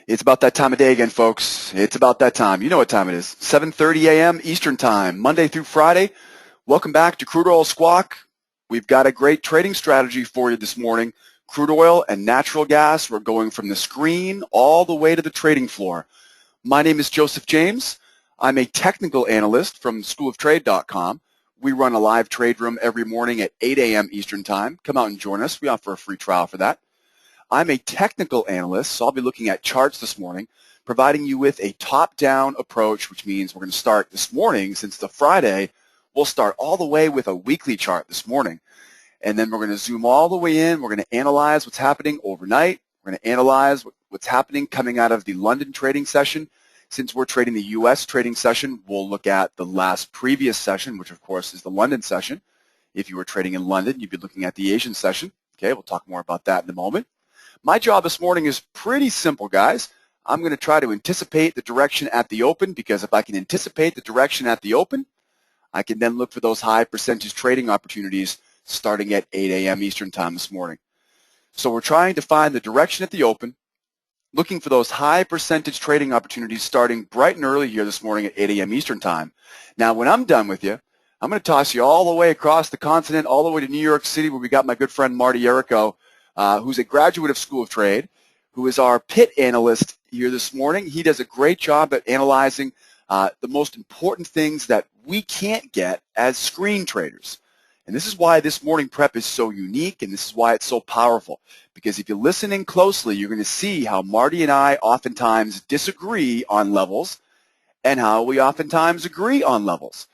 It's about that time of day again, folks. It's about that time. You know what time it is. 7:30 a.m. Eastern Time, Monday through Friday. Welcome back to Crude Oil Squawk. We've got a great trading strategy for you this morning. Crude oil and natural gas. We're going from the screen all the way to the trading floor. My name is Joseph James. I'm a technical analyst from schooloftrade.com. We run a live trade room every morning at 8 a.m. Eastern Time. Come out and join us. We offer a free trial for that. I'm a technical analyst, so I'll be looking at charts this morning, providing you with a top-down approach, which means we're going to start this morning. Since the Friday, we'll start all the way with a weekly chart this morning. And then we're going to zoom all the way in. We're going to analyze what's happening overnight. We're going to analyze what's happening coming out of the London trading session. Since we're trading the U.S. trading session, we'll look at the last previous session, which of course is the London session. If you were trading in London, you'd be looking at the Asian session. Okay, we'll talk more about that in a moment. My job this morning is pretty simple, guys. I'm going to try to anticipate the direction at the open, because if I can anticipate the direction at the open, I can then look for those high percentage trading opportunities starting at 8 a.m. Eastern Time this morning. So we're trying to find the direction at the open, looking for those high percentage trading opportunities starting bright and early here this morning at 8 a.m. Eastern Time. Now, when I'm done with you, I'm going to toss you all the way across the continent, all the way to New York City, where we got my good friend Marty Yerrico, who's a graduate of School of Trade, who is our pit analyst here this morning. He does a great job at analyzing the most important things that we can't get as screen traders. And this is why this morning prep is so unique, and this is why it's so powerful. Because if you listen in closely, you're going to see how Marty and I oftentimes disagree on levels and how we oftentimes agree on levels.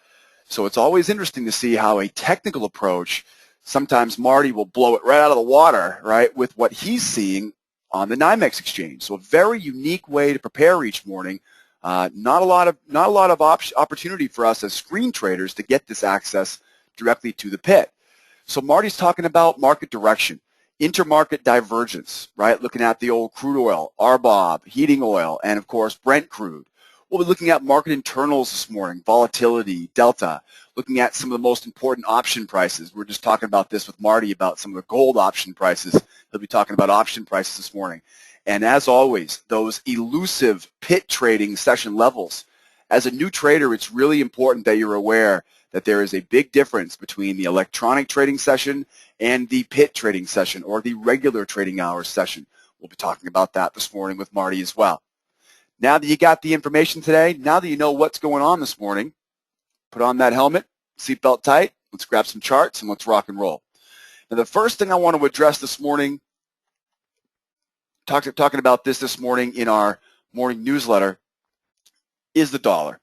So it's always interesting to see how a technical approach, sometimes Marty will blow it right out of the water, right, with what he's seeing on the NYMEX exchange. So a very unique way to prepare each morning. Not a lot of opportunity for us as screen traders to get this access directly to the pit. So Marty's talking about market direction, intermarket divergence, right? Looking at the old crude oil, RBOB, heating oil, and of course Brent crude. We'll be looking at market internals this morning, volatility, delta, looking at some of the most important option prices. We're just talking about this with Marty about some of the gold option prices. He'll be talking about option prices this morning. And as always, those elusive pit trading session levels. As a new trader, it's really important that you're aware that there is a big difference between the electronic trading session and the pit trading session, or the regular trading hours session. We'll be talking about that this morning with Marty as well. Now that you got the information today, now that you know what's going on this morning, put on that helmet, seatbelt tight, let's grab some charts, and let's rock and roll. Now, the first thing I want to address this morning, talking about this morning in our morning newsletter, is the dollar.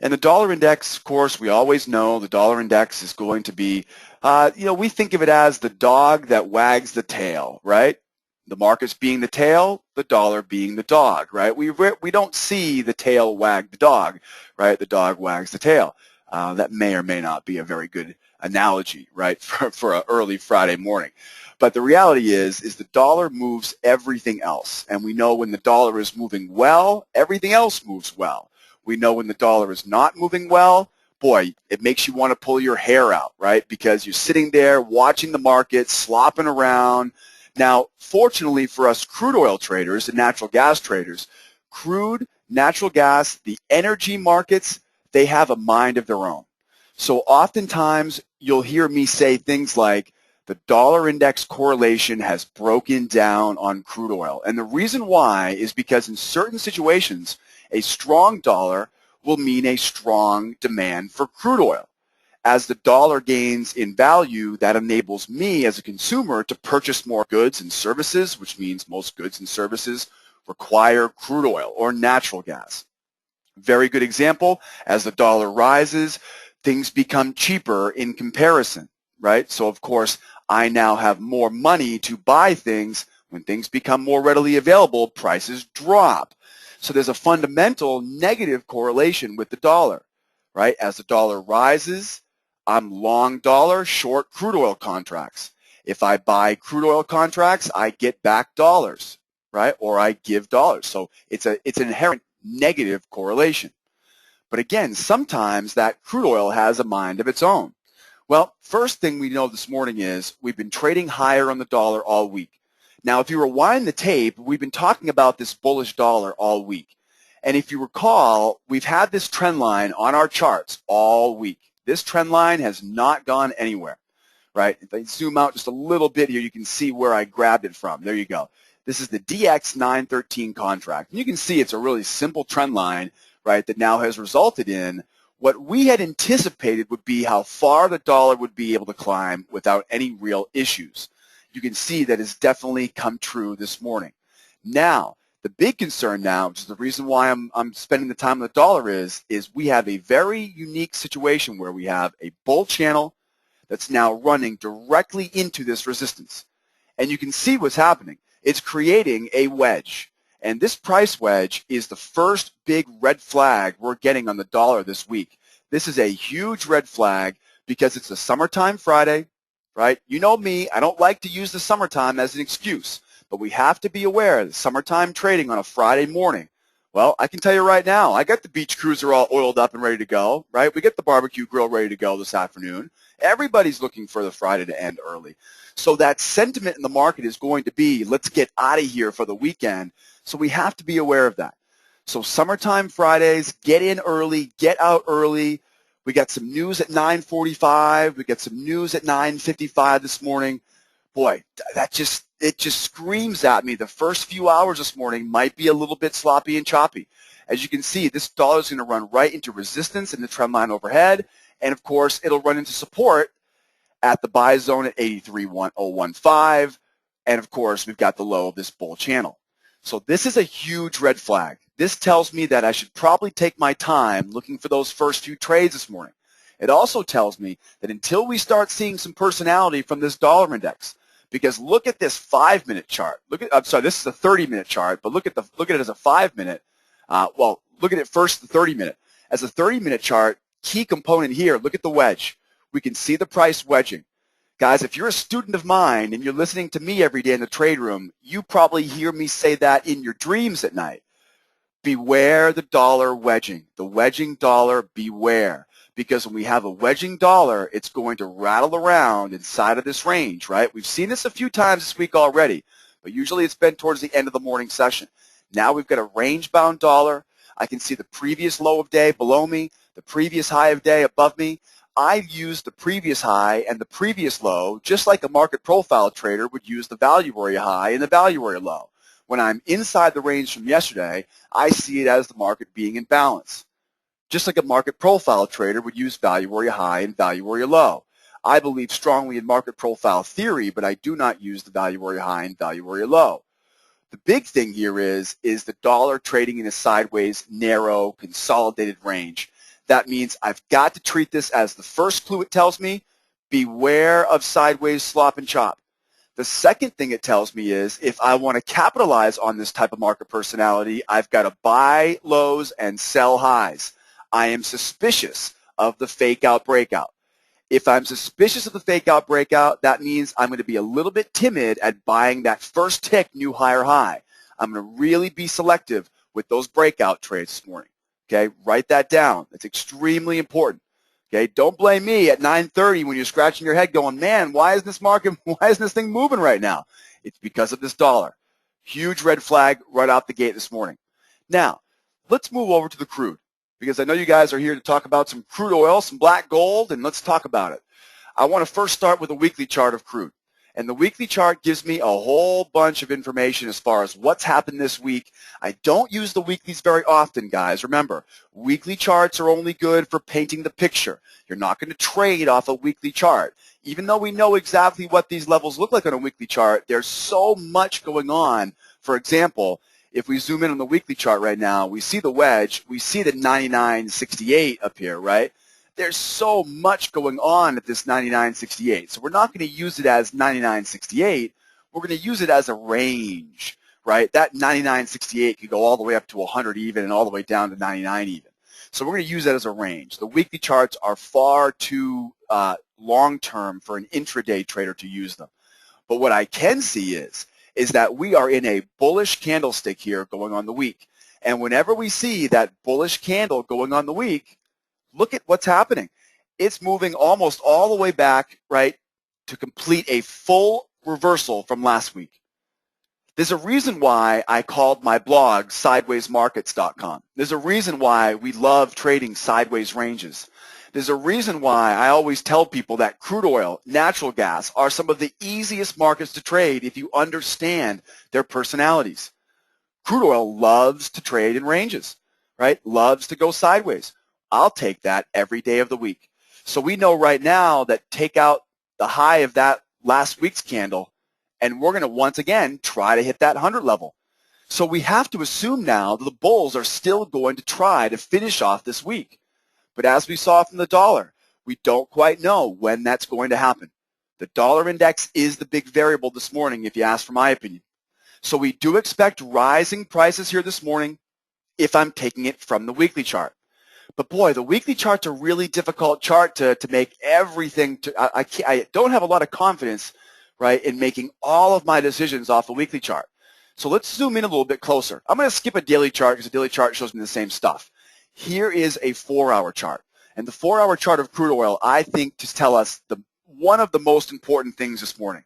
And the dollar index, of course, we always know the dollar index is going to be, we think of it as the dog that wags the tail, right? The markets being the tail, the dollar being the dog, right? We don't see the tail wag the dog, right? The dog wags the tail. That may or may not be a very good analogy, right, for an early Friday morning. But the reality is the dollar moves everything else. And we know when the dollar is moving well, everything else moves well. We know when the dollar is not moving well, boy, it makes you want to pull your hair out, right? Because you're sitting there watching the market, slopping around. Now, fortunately for us crude oil traders and natural gas traders, crude, natural gas, the energy markets, they have a mind of their own. So oftentimes you'll hear me say things like the dollar index correlation has broken down on crude oil. And the reason why is because in certain situations, a strong dollar will mean a strong demand for crude oil. As the dollar gains in value, that enables me as a consumer to purchase more goods and services, which means most goods and services require crude oil or natural gas. Very good example, as the dollar rises, things become cheaper in comparison, right? So of course, I now have more money to buy things. When things become more readily available, prices drop. So there's a fundamental negative correlation with the dollar, right? As the dollar rises, I'm long dollar, short crude oil contracts. If I buy crude oil contracts, I get back dollars, right? Or I give dollars. So it's an inherent negative correlation. But again, sometimes that crude oil has a mind of its own. Well, first thing we know this morning is we've been trading higher on the dollar all week. Now, if you rewind the tape, we've been talking about this bullish dollar all week. And if you recall, we've had this trend line on our charts all week. This trend line has not gone anywhere, right? If I zoom out just a little bit here, you can see where I grabbed it from. There you go. This is the DX913 contract. And you can see it's a really simple trend line, right, that now has resulted in what we had anticipated would be how far the dollar would be able to climb without any real issues. You can see that it's definitely come true this morning. Now, the big concern now, which is the reason why I'm spending the time on the dollar is we have a very unique situation where we have a bull channel that's now running directly into this resistance. And you can see what's happening. It's creating a wedge. And this price wedge is the first big red flag we're getting on the dollar this week. This is a huge red flag because it's a summertime Friday, right? You know me, I don't like to use the summertime as an excuse, but we have to be aware that summertime trading on a Friday morning, well, I can tell you right now, I got the beach cruiser all oiled up and ready to go, right? We get the barbecue grill ready to go this afternoon. Everybody's looking for the Friday to end early. So that sentiment in the market is going to be, let's get out of here for the weekend. So we have to be aware of that. So summertime Fridays, get in early, get out early. We got some news at 9:45. We got some news at 9:55 this morning. Boy, it just screams at me. The first few hours this morning might be a little bit sloppy and choppy. As you can see, this dollar is going to run right into resistance in the trend line overhead. And of course, it'll run into support at the buy zone at 83.1015. And of course, we've got the low of this bull channel. So this is a huge red flag. This tells me that I should probably take my time looking for those first few trades this morning. It also tells me that until we start seeing some personality from this dollar index, because look at this 5-minute chart. I'm sorry, this is a 30-minute chart, but look at it as a 5-minute. Well, look at it first, the 30-minute. As a 30-minute chart, key component here, look at the wedge. We can see the price wedging. Guys, if you're a student of mine and you're listening to me every day in the trade room, you probably hear me say that in your dreams at night. Beware the dollar wedging. The wedging dollar, beware. Because when we have a wedging dollar, it's going to rattle around inside of this range, right? We've seen this a few times this week already, but usually it's been towards the end of the morning session. Now we've got a range-bound dollar. I can see the previous low of day below me, the previous high of day above me. I've used the previous high and the previous low just like a market profile trader would use the value area high and the value area low. When I'm inside the range from yesterday, I see it as the market being in balance. Just like a market profile trader would use value area high and value area low. I believe strongly in market profile theory, but I do not use the value area high and value area low. The big thing here is the dollar trading in a sideways, narrow, consolidated range. That means I've got to treat this as the first clue it tells me, beware of sideways slop and chop. The second thing it tells me is if I want to capitalize on this type of market personality, I've got to buy lows and sell highs. I am suspicious of the fake out breakout. If I'm suspicious of the fake out breakout, that means I'm going to be a little bit timid at buying that first tick new higher high. I'm going to really be selective with those breakout trades this morning. Okay, write that down. It's extremely important. Okay, don't blame me at 9:30 when you're scratching your head going, man, why isn't this thing moving right now? It's because of this dollar. Huge red flag right out the gate this morning. Now, let's move over to the crude because I know you guys are here to talk about some crude oil, some black gold, and let's talk about it. I want to first start with a weekly chart of crude. And the weekly chart gives me a whole bunch of information as far as what's happened this week. I don't use the weeklies very often, guys. Remember, weekly charts are only good for painting the picture. You're not going to trade off a weekly chart. Even though we know exactly what these levels look like on a weekly chart, there's so much going on. For example, if we zoom in on the weekly chart right now, we see the wedge. We see the 99.68 up here, right? There's so much going on at this 99.68. So we're not going to use it as 99.68. We're going to use it as a range, right? That 99.68 could go all the way up to 100 even and all the way down to 99 even. So we're going to use that as a range. The weekly charts are far too long-term for an intraday trader to use them. But what I can see is that we are in a bullish candlestick here going on the week. And whenever we see that bullish candle going on the week, look at what's happening. It's moving almost all the way back, right, to complete a full reversal from last week. There's a reason why I called my blog sidewaysmarkets.com. There's a reason why we love trading sideways ranges. There's a reason why I always tell people that crude oil, natural gas are some of the easiest markets to trade if you understand their personalities. Crude oil loves to trade in ranges, right? Loves to go sideways. I'll take that every day of the week. So we know right now that take out the high of that last week's candle, and we're going to once again try to hit that 100 level. So we have to assume now that the bulls are still going to try to finish off this week. But as we saw from the dollar, we don't quite know when that's going to happen. The dollar index is the big variable this morning, if you ask for my opinion. So we do expect rising prices here this morning if I'm taking it from the weekly chart. But boy, the weekly chart's a really difficult chart to make everything. I don't have a lot of confidence, right, in making all of my decisions off the weekly chart. So let's zoom in a little bit closer. I'm going to skip a daily chart because the daily chart shows me the same stuff. Here is a 4-hour chart. And the 4-hour chart of crude oil, I think, to tell us one of the most important things this morning.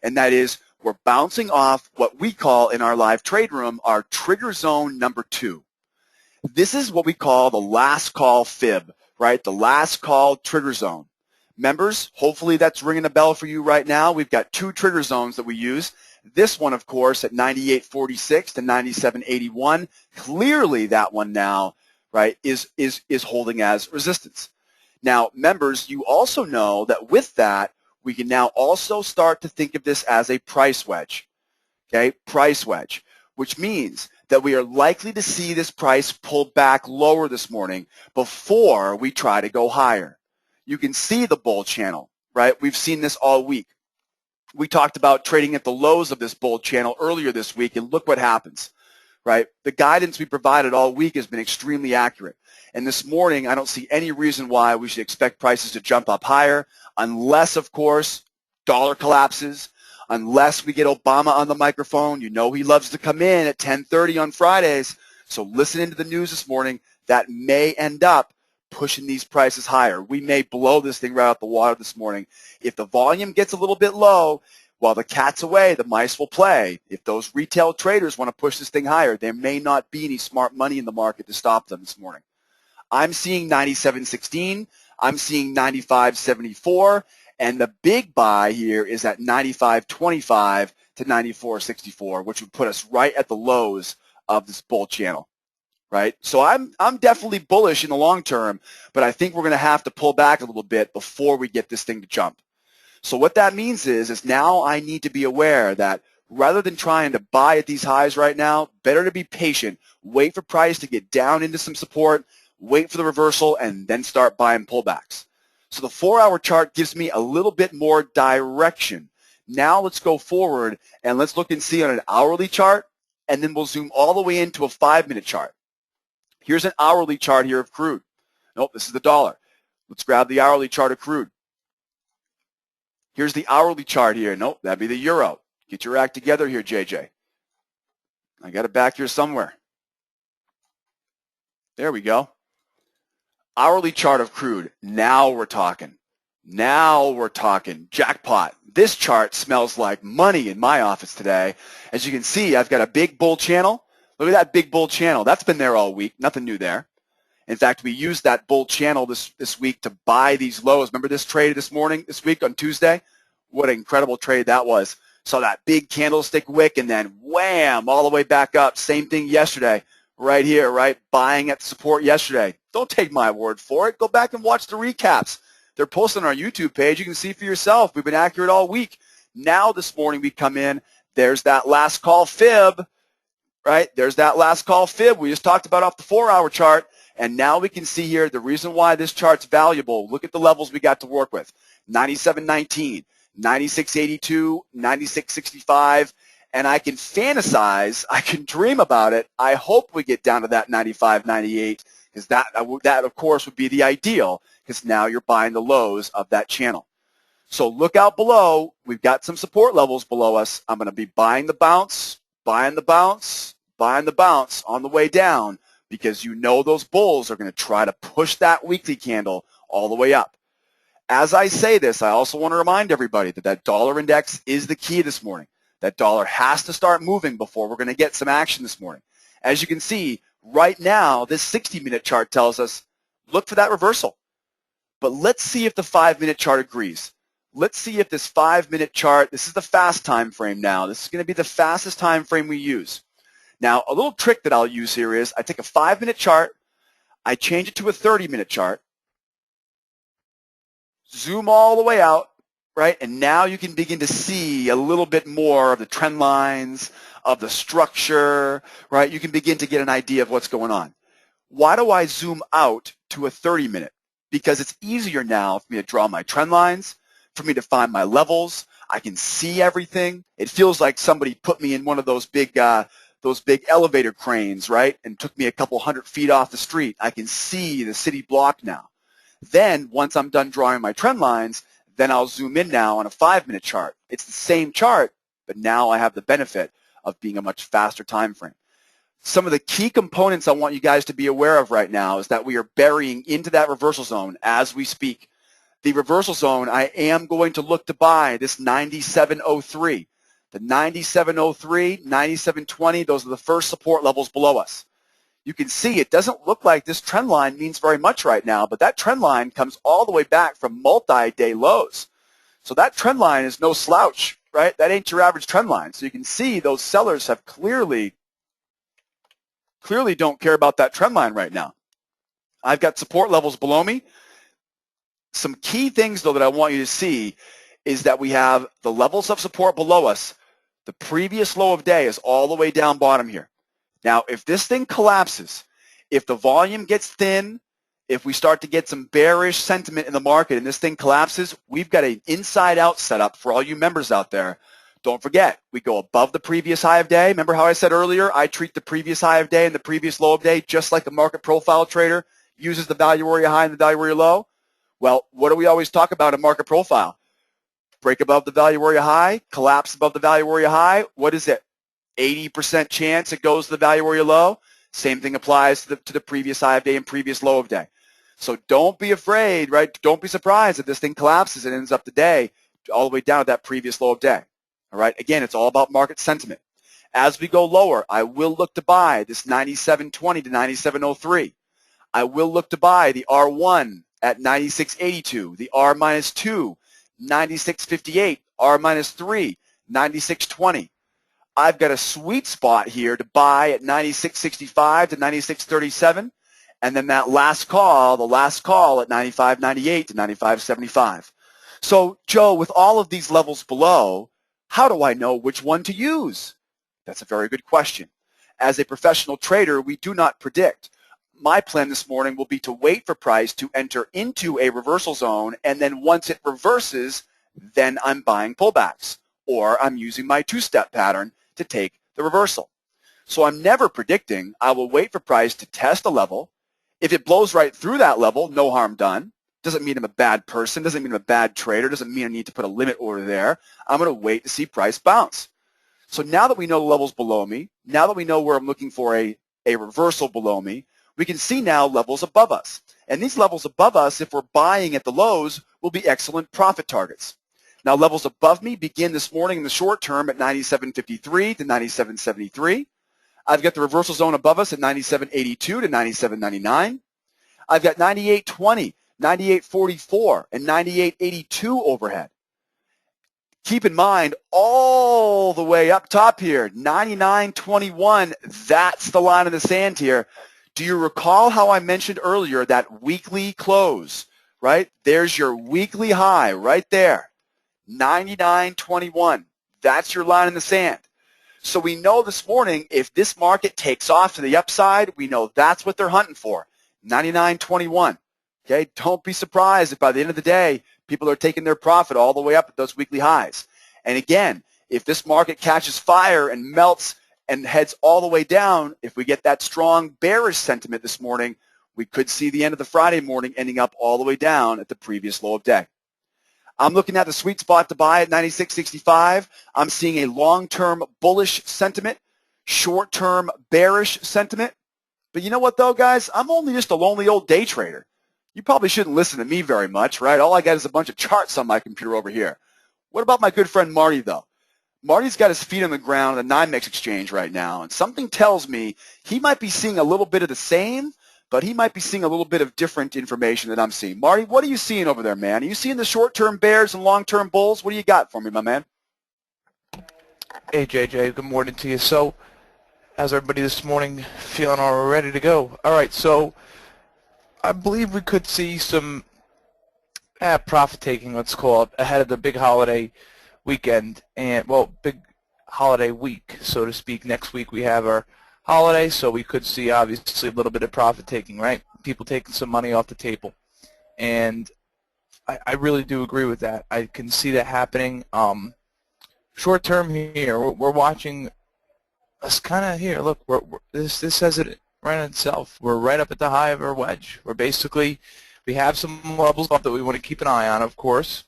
And that is we're bouncing off what we call in our live trade room our trigger zone number 2. This is what we call the last call fib, right? The last call trigger zone. Members, hopefully that's ringing a bell for you right now. We've got 2 trigger zones that we use. This one, of course, at 98.46 to 97.81. Clearly that one now, right, is holding as resistance. Now, members, you also know that with that, we can now also start to think of this as a price wedge, okay? Price wedge, which means that we are likely to see this price pull back lower this morning before we try to go higher. You can see the bull channel, right? We've seen this all week. We talked about trading at the lows of this bull channel earlier this week, and look what happens, right? The guidance we provided all week has been extremely accurate. And this morning, I don't see any reason why we should expect prices to jump up higher unless, of course, dollar collapses, unless we get Obama on the microphone. You know he loves to come in at 10:30 on Fridays. So listen into the news this morning. That may end up pushing these prices higher. We may blow this thing right out the water this morning. If the volume gets a little bit low, while the cat's away, the mice will play. If those retail traders want to push this thing higher, there may not be any smart money in the market to stop them this morning. I'm seeing 97.16. I'm seeing 95.74. And the big buy here is at 95.25 to 94.64, which would put us right at the lows of this bull channel, right? So I'm definitely bullish in the long term, but I think we're going to have to pull back a little bit before we get this thing to jump. So what that means is now I need to be aware that rather than trying to buy at these highs right now, better to be patient, wait for price to get down into some support, wait for the reversal, and then start buying pullbacks. So the 4-hour chart gives me a little bit more direction. Now let's go forward and let's look and see on an hourly chart, and then we'll zoom all the way into a 5-minute chart. Here's an hourly chart here of crude. Nope, this is the dollar. Let's grab the hourly chart of crude. Here's the hourly chart here. Nope, that'd be the euro. Get your act together here, JJ. I got it back here somewhere. There we go. Hourly chart of crude. Now we're talking. Now we're talking. Jackpot. This chart smells like money in my office today. As you can see, I've got a big bull channel. Look at that big bull channel. That's been there all week. Nothing new there. In fact, we used that bull channel this week to buy these lows. Remember this trade this week on Tuesday? What an incredible trade that was. Saw that big candlestick wick and then wham, all the way back up. Same thing yesterday. Right here, right? Buying at support yesterday. Don't take my word for it. Go back and watch the recaps. They're posted on our YouTube page. You can see for yourself. We've been accurate all week. Now this morning we come in. There's that last call fib, right? There's that last call fib we just talked about off the 4-hour chart. And now we can see here the reason why this chart's valuable. Look at the levels we got to work with. 97.19, 96.82, 96.65. And I can fantasize, I can dream about it. I hope we get down to that 95, 98, because that, of course, would be the ideal, because now you're buying the lows of that channel. So look out below. We've got some support levels below us. I'm going to be buying the bounce, buying the bounce, buying the bounce on the way down, because you know those bulls are going to try to push that weekly candle all the way up. As I say this, I also want to remind everybody that that dollar index is the key this morning. That dollar has to start moving before we're going to get some action this morning. As you can see, right now, this 60-minute chart tells us, look for that reversal. But let's see if the 5-minute chart agrees. Let's see if this 5-minute chart, this is the fast time frame now. This is going to be the fastest time frame we use. Now, a little trick that I'll use here is I take a 5-minute chart, I change it to a 30-minute chart, zoom all the way out, right? And now you can begin to see a little bit more of the trend lines, of the structure, right? You can begin to get an idea of what's going on. Why do I zoom out to a 30-minute? Because it's easier now for me to draw my trend lines, for me to find my levels. I can see everything. It feels like somebody put me in one of those big elevator cranes, right? And took me a couple 100 feet off the street. I can see the city block now. Then once I'm done drawing my trend lines, then I'll zoom in now on a 5-minute chart. It's the same chart, but now I have the benefit of being a much faster time frame. Some of the key components I want you guys to be aware of right now is that we are burying into that reversal zone as we speak. The reversal zone, I am going to look to buy this 97.03. The 97.03, 97.20, those are the first support levels below us. You can see it doesn't look like this trend line means very much right now, but that trend line comes all the way back from multi-day lows. So that trend line is no slouch, right? That ain't your average trend line. So you can see those sellers have clearly don't care about that trend line right now. I've got support levels below me. Some key things, though, that I want you to see is that we have the levels of support below us. The previous low of day is all the way down bottom here. Now, if this thing collapses, if the volume gets thin, if we start to get some bearish sentiment in the market and this thing collapses, we've got an inside-out setup for all you members out there. Don't forget, we go above the previous high of day. Remember how I said earlier, I treat the previous high of day and the previous low of day just like the market profile trader uses the value area high and the value area low? Well, what do we always talk about in market profile? Break above the value area high, collapse above the value area high. What is it? 80% chance it goes to the value area low. Same thing applies to the previous high of day and previous low of day. So don't be afraid, right? Don't be surprised if this thing collapses and ends up the day all the way down to that previous low of day. All right. Again, it's all about market sentiment. As we go lower, I will look to buy this 97.20 to 97.03. I will look to buy the R1 at 96.82, the R-2, 96.58, R-3, 96.20. I've got a sweet spot here to buy at 96.65 to 96.37, and then that last call, the last call at 95.98 to 95.75. So, Joe, with all of these levels below, how do I know which one to use? That's a very good question. As a professional trader, we do not predict. My plan this morning will be to wait for price to enter into a reversal zone, and then once it reverses, then I'm buying pullbacks, or I'm using my two-step pattern to take the reversal. So I'm never predicting. I will wait for price to test a level. If it blows right through that level, no harm done. Doesn't mean I'm a bad person, doesn't mean I'm a bad trader, doesn't mean I need to put a limit order there. I'm going to wait to see price bounce. So now that we know the levels below me, now that we know where I'm looking for a reversal below me, we can see now levels above us. And these levels above us, if we're buying at the lows, will be excellent profit targets. Now, levels above me begin this morning in the short term at 97.53 to 97.73. I've got the reversal zone above us at 97.82 to 97.99. I've got 98.20, 98.44, and 98.82 overhead. Keep in mind, all the way up top here, 99.21, that's the line in the sand here. Do you recall how I mentioned earlier that weekly close, right? There's your weekly high right there, 99.21. That's your line in the sand. So we know this morning if this market takes off to the upside, we know that's what they're hunting for, 99.21. Okay, don't be surprised if by the end of the day, people are taking their profit all the way up at those weekly highs. And again, if this market catches fire and melts and heads all the way down, if we get that strong bearish sentiment this morning, we could see the end of the Friday morning ending up all the way down at the previous low of day. I'm looking at the sweet spot to buy at 96.65. I'm seeing a long-term bullish sentiment, short-term bearish sentiment. But you know what, though, guys? I'm only just a lonely old day trader. You probably shouldn't listen to me very much, right? All I got is a bunch of charts on my computer over here. What about my good friend Marty, though? Marty's got his feet on the ground at the NYMEX exchange right now, and something tells me he might be seeing a little bit of the same, but he might be seeing a little bit of different information that I'm seeing. Marty, what are you seeing over there, man? Are you seeing the short-term bears and long-term bulls? What do you got for me, my man? Hey, JJ. Good morning to you. So, how's everybody this morning feeling all ready to go? All right, so I believe we could see some profit-taking, let's call it, ahead of the big holiday weekend, and, well, big holiday week, so to speak. Next week we have our holiday, so we could see, obviously, a little bit of profit-taking, right? People taking some money off the table. And I really do agree with that. I can see that happening. Short term here, we're watching us kind of here. Look, this says it right on itself. We're right up at the high of our wedge. We have some levels up that we want to keep an eye on, of course,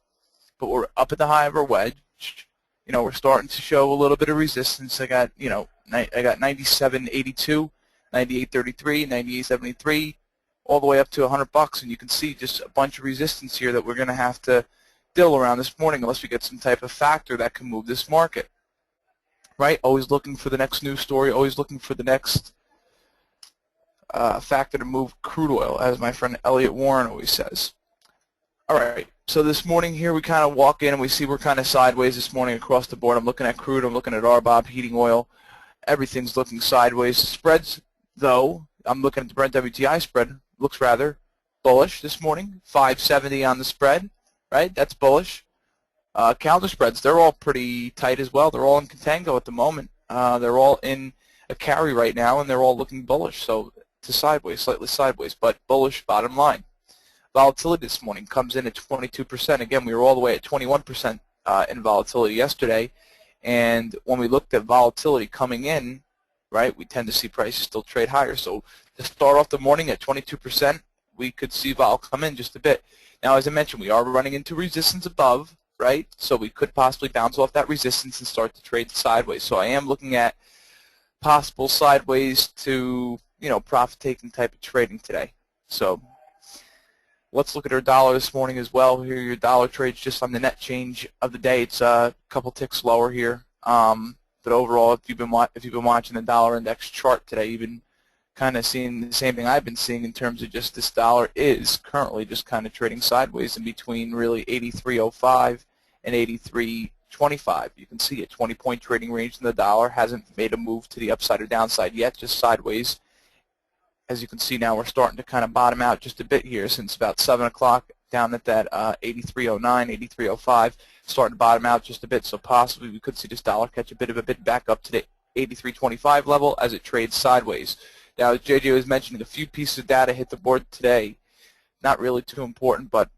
but we're up at the high of our wedge. You know, we're starting to show a little bit of resistance. I got 97.82, 98.33, 98.73, all the way up to $100, and you can see just a bunch of resistance here that we're going to have to deal around this morning unless we get some type of factor that can move this market. Right? Always looking for the next news story, always looking for the next factor to move crude oil, as my friend Elliot Warren always says. All right, so this morning here we kind of walk in and we see we're kind of sideways this morning across the board. I'm looking at crude, I'm looking at RBOB, heating oil. Everything's looking sideways. Spreads, though, I'm looking at the Brent WTI spread, looks rather bullish this morning. 570 on the spread, right? That's bullish. Counter spreads, they're all pretty tight as well. They're all in contango at the moment. They're all in a carry right now, and they're all looking bullish. So to sideways, slightly sideways, but bullish bottom line. Volatility this morning comes in at 22%. Again, we were all the way at 21% in volatility yesterday. And when we looked at volatility coming in, right, we tend to see prices still trade higher. So to start off the morning at 22%, we could see vol come in just a bit. Now, as I mentioned, we are running into resistance above, right? So we could possibly bounce off that resistance and start to trade sideways. So I am looking at possible sideways to, profit-taking type of trading today. So let's look at our dollar this morning as well. Here, your dollar trades just on the net change of the day. It's a couple ticks lower here. But overall, if you've been watching the dollar index chart today, you've been kind of seeing the same thing I've been seeing in terms of just this dollar is currently just kind of trading sideways in between really 83.05 and 83.25. You can see a 20-point trading range in the dollar. Hasn't made a move to the upside or downside yet, just sideways. As you can see now, we're starting to kind of bottom out just a bit here since about 7 o'clock down at that 83.09, 83.05, starting to bottom out just a bit. So possibly we could see this dollar catch a bit of a bit back up to the 83.25 level as it trades sideways. Now, as JJ was mentioning, a few pieces of data hit the board today. Not really too important, but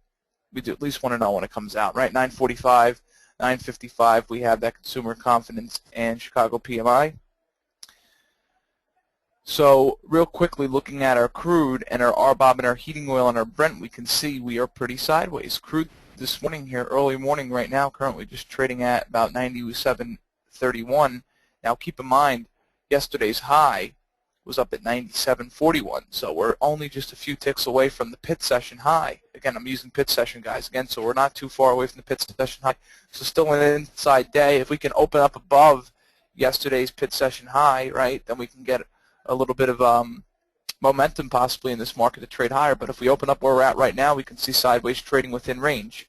we do at least want to know when it comes out, right? 9:45, 9:55, we have that consumer confidence and Chicago PMI. So real quickly, looking at our crude and our RBOB and our heating oil and our Brent, we can see we are pretty sideways. Crude this morning here, early morning right now, currently just trading at about 97.31. Now keep in mind, yesterday's high was up at 97.41, so we're only just a few ticks away from the pit session high. Again, I'm using pit session, guys, again, so we're not too far away from the pit session high. So still an inside day. If we can open up above yesterday's pit session high, right, then we can get a little bit of momentum possibly in this market to trade higher. But if we open up where we're at right now, we can see sideways trading within range.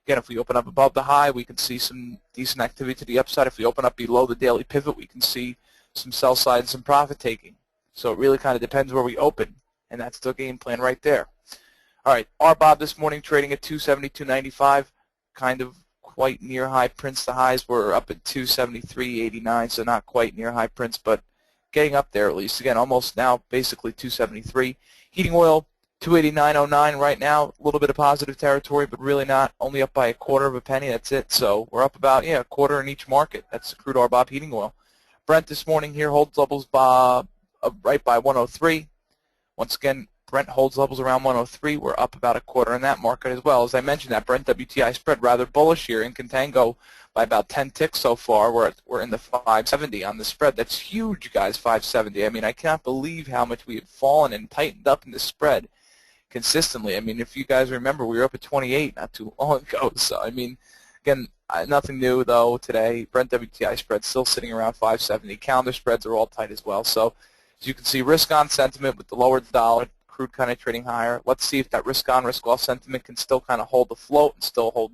Again, if we open up above the high, we can see some decent activity to the upside. If we open up below the daily pivot, we can see some sell side and some profit taking. So it really kind of depends where we open, and that's the game plan right there. All right, RBOB this morning trading at 272.95, kind of quite near high prints. The highs were up at 273.89, so not quite near high prints, but getting up there at least. Again, almost now basically 273. Heating oil, 289.09 right now. A little bit of positive territory, but really not. Only up by a quarter of a penny. That's it. So we're up about, a quarter in each market. That's the crude RBOB heating oil. Brent this morning here holds levels right by 103. Once again, Brent holds levels around 103. We're up about a quarter in that market as well. As I mentioned, that Brent WTI spread rather bullish here in contango by about 10 ticks so far. We're in the 570 on the spread. That's huge, guys, 570. I mean, I cannot believe how much we have fallen and tightened up in the spread consistently. I mean, if you guys remember, we were up at 28 not too long ago. So, I mean, Again, nothing new though today. Brent WTI spread still sitting around 570. Calendar spreads are all tight as well. So as you can see, risk-on sentiment with the lower dollar, crude kind of trading higher. Let's see if that risk-on, risk-off sentiment can still kind of hold the float and still hold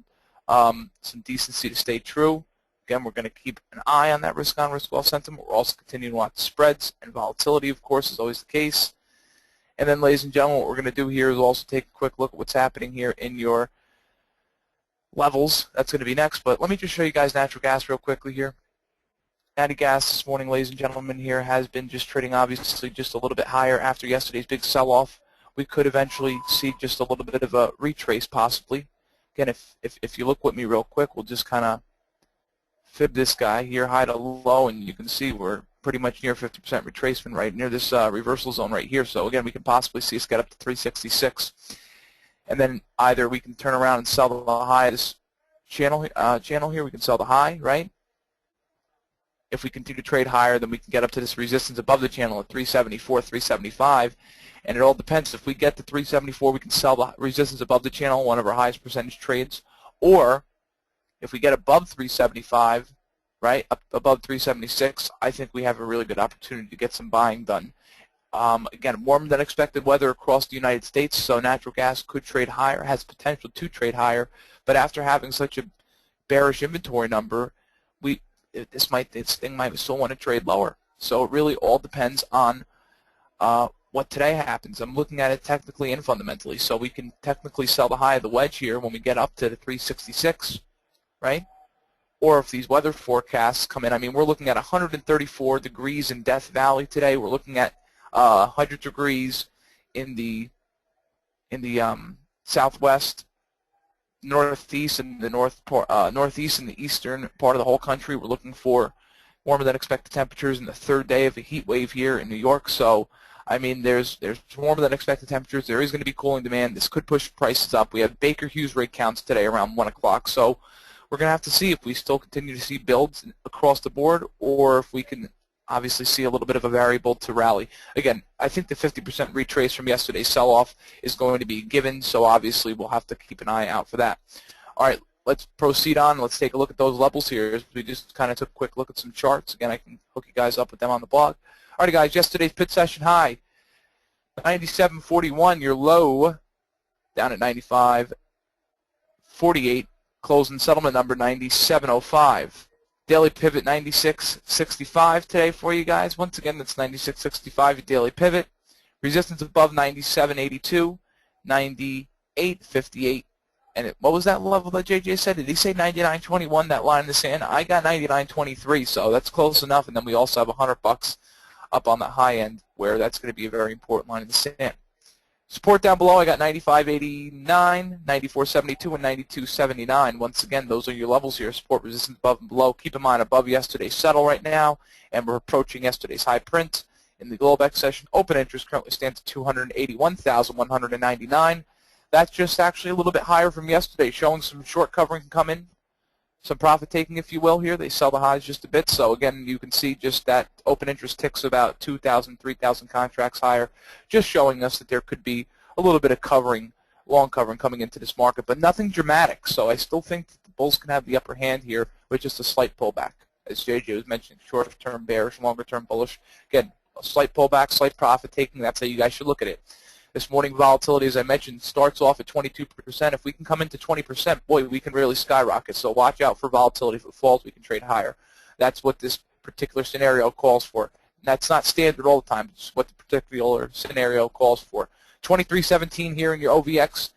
some decency to stay true. Again, we're going to keep an eye on that risk-on, risk-off sentiment. We're also continuing to watch spreads and volatility, of course, is always the case. And then, ladies and gentlemen, what we're going to do here is also take a quick look at what's happening here in your levels. That's going to be next, but let me just show you guys natural gas real quickly here. Natty gas this morning, ladies and gentlemen, here has been just trading obviously just a little bit higher after yesterday's big sell-off. We could eventually see just a little bit of a retrace possibly. Again, if you look with me real quick, we'll just kind of fib this guy here, high to low, and you can see we're pretty much near 50% retracement right near this reversal zone right here. So again, we can possibly see us get up to 366. And then either we can turn around and sell the high of this channel here. We can sell the high, right? If we continue to trade higher, then we can get up to this resistance above the channel at 374, 375. And it all depends. If we get to 374, we can sell the resistance above the channel, one of our highest percentage trades. Or if we get above 375, right, up above 376, I think we have a really good opportunity to get some buying done. Again, warmer than expected weather across the United States, so natural gas could trade higher, has potential to trade higher. But after having such a bearish inventory number, this thing might still want to trade lower. So it really all depends on what today happens. I'm looking at it technically and fundamentally. So we can technically sell the high of the wedge here when we get up to the 366, right? Or if these weather forecasts come in, I mean, we're looking at 134 degrees in Death Valley today. We're looking at 100 degrees in the southwest, northeast, and the northeast and the eastern part of the whole country. We're looking for warmer than expected temperatures in the third day of a heat wave here in New York. So, I mean, there's warmer than expected temperatures. There is going to be cooling demand. This could push prices up. We have Baker Hughes rig counts today around 1 o'clock. So we're going to have to see if we still continue to see builds across the board or if we can obviously see a little bit of a variable to rally. Again, I think the 50% retrace from yesterday's sell-off is going to be given, so obviously we'll have to keep an eye out for that. All right, let's proceed on. Let's take a look at those levels here. We just kind of took a quick look at some charts. Again, I can hook you guys up with them on the blog. All right, guys, yesterday's pit session high, 97.41. Your low down at 95.48. Closing settlement number 97.05. Daily pivot 96.65 today for you guys. Once again, that's 96.65 your daily pivot. Resistance above 97.82, 98.58. And what was that level that JJ said? Did he say 99.21, that line in the sand? I got 99.23, so that's close enough. And then we also have $100 up on the high end where that's going to be a very important line in the sand. Support down below, I got 95.89, 94.72, and 92.79. Once again, those are your levels here. Support, resistance above and below. Keep in mind, above yesterday's settle right now, and we're approaching yesterday's high print. In the Globex session, open interest currently stands at 281,199. That's just actually a little bit higher from yesterday, showing some short covering can come in. Some profit taking, if you will, here. They sell the highs just a bit. So, again, you can see just that open interest ticks about 2,000, 3,000 contracts higher, just showing us that there could be a little bit of covering, long covering coming into this market, but nothing dramatic. So I still think that the bulls can have the upper hand here with just a slight pullback. As JJ was mentioning, short-term bearish, longer-term bullish. Again, a slight pullback, slight profit taking. That's how you guys should look at it. This morning volatility, as I mentioned, starts off at 22%. If we can come into 20%, boy, we can really skyrocket. So watch out for volatility. If it falls, we can trade higher. That's what this particular scenario calls for. And that's not standard all the time. It's what the particular scenario calls for. 23.17 here in your OVX.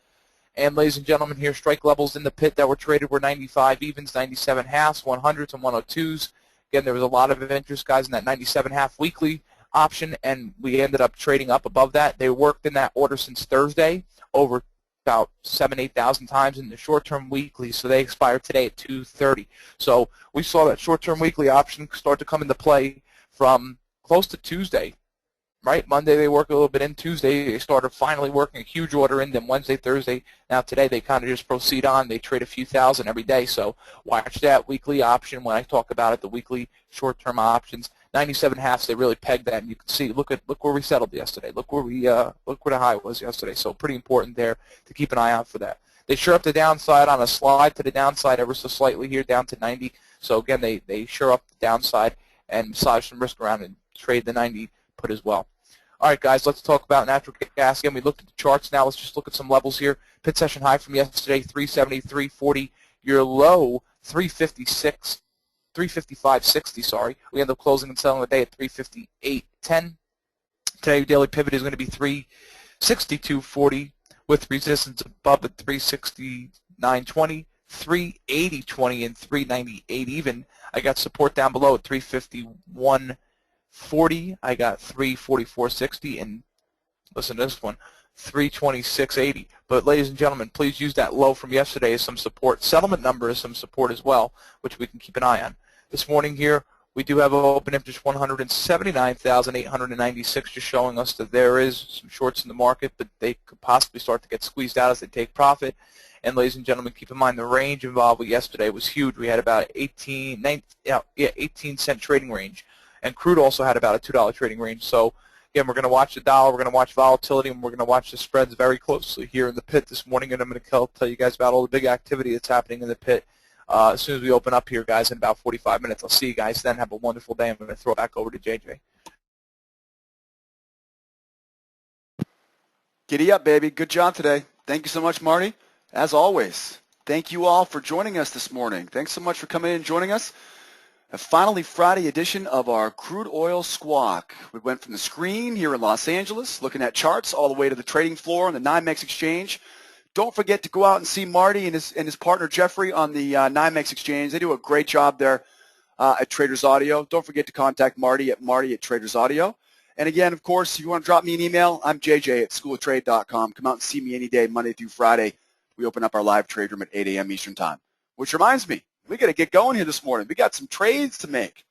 And ladies and gentlemen, here strike levels in the pit that were traded were 95 evens, 97 halves, 100s, and 102s. Again, there was a lot of interest, guys, in that 97 half weekly option, and we ended up trading up above that. They worked in that order since Thursday, over about 7,000 to 8,000 times in the short-term weekly, so they expired today at 2:30. So we saw that short-term weekly option start to come into play from close to Tuesday. Right, Monday they work a little bit in. Tuesday they started finally working a huge order in. Then Wednesday, Thursday. Now today they kind of just proceed on. They trade a few thousand every day. So watch that weekly option when I talk about it. The weekly short-term options, 97 halves. They really pegged that, and you can see. Look where we settled yesterday. Look where the high was yesterday. So pretty important there to keep an eye out for that. They sure up the downside on a slide to the downside ever so slightly here down to 90. So again, they sure up the downside and massage some risk around and trade the 90 put as well. All right, guys, let's talk about natural gas. Again, we looked at the charts. Now let's just look at some levels here. Pit session high from yesterday, 373.40. Your low, 356. 355.60, sorry. We end up closing and selling the day at 358.10. Today, daily pivot is going to be 362.40 with resistance above at 369.20, 380.20, and 398 even. I got support down below at 351.40. I got 344.60, and listen to this one, 326.80. But ladies and gentlemen, please use that low from yesterday as some support. Settlement number is some support as well, which we can keep an eye on. This morning here, we do have open interest 179,896, just showing us that there is some shorts in the market, but they could possibly start to get squeezed out as they take profit. And ladies and gentlemen, keep in mind the range involved with yesterday was huge. We had about 18 cent trading range, and crude also had about a $2 trading range. So again, we're going to watch the dollar, we're going to watch volatility, and we're going to watch the spreads very closely here in the pit this morning. And I'm going to tell you guys about all the big activity that's happening in the pit as soon as we open up here, guys, in about 45 minutes. I'll see you guys then. Have a wonderful day. I'm going to throw it back over to JJ. Giddy up, baby. Good job today. Thank you so much, Marty. As always, thank you all for joining us this morning. Thanks so much for coming in and joining us. A finally Friday edition of our Crude Oil Squawk. We went from the screen here in Los Angeles, looking at charts, all the way to the trading floor on the NYMEX exchange. Don't forget to go out and see Marty and his partner Jeffrey on the NYMEX exchange. They do a great job there at Traders Audio. Don't forget to contact Marty at Traders Audio. And again, of course, if you want to drop me an email, I'm JJ at schooloftrade.com. Come out and see me any day, Monday through Friday. We open up our live trade room at 8 a.m. Eastern Time. Which reminds me, we got to get going here this morning. We got some trades to make.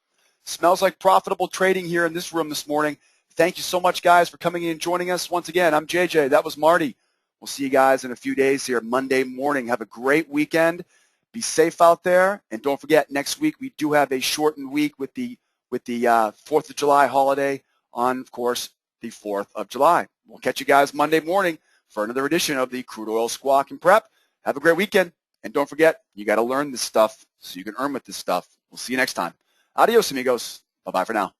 Smells like profitable trading here in this room this morning. Thank you so much, guys, for coming in and joining us. Once again, I'm JJ. That was Marty. We'll see you guys in a few days here Monday morning. Have a great weekend. Be safe out there. And don't forget, next week we do have a shortened week with the 4th of July holiday on, of course, the 4th of July. We'll catch you guys Monday morning for another edition of the Crude Oil Squawk and Prep. Have a great weekend. And don't forget, you got to learn this stuff so you can earn with this stuff. We'll see you next time. Adios, amigos. Bye-bye for now.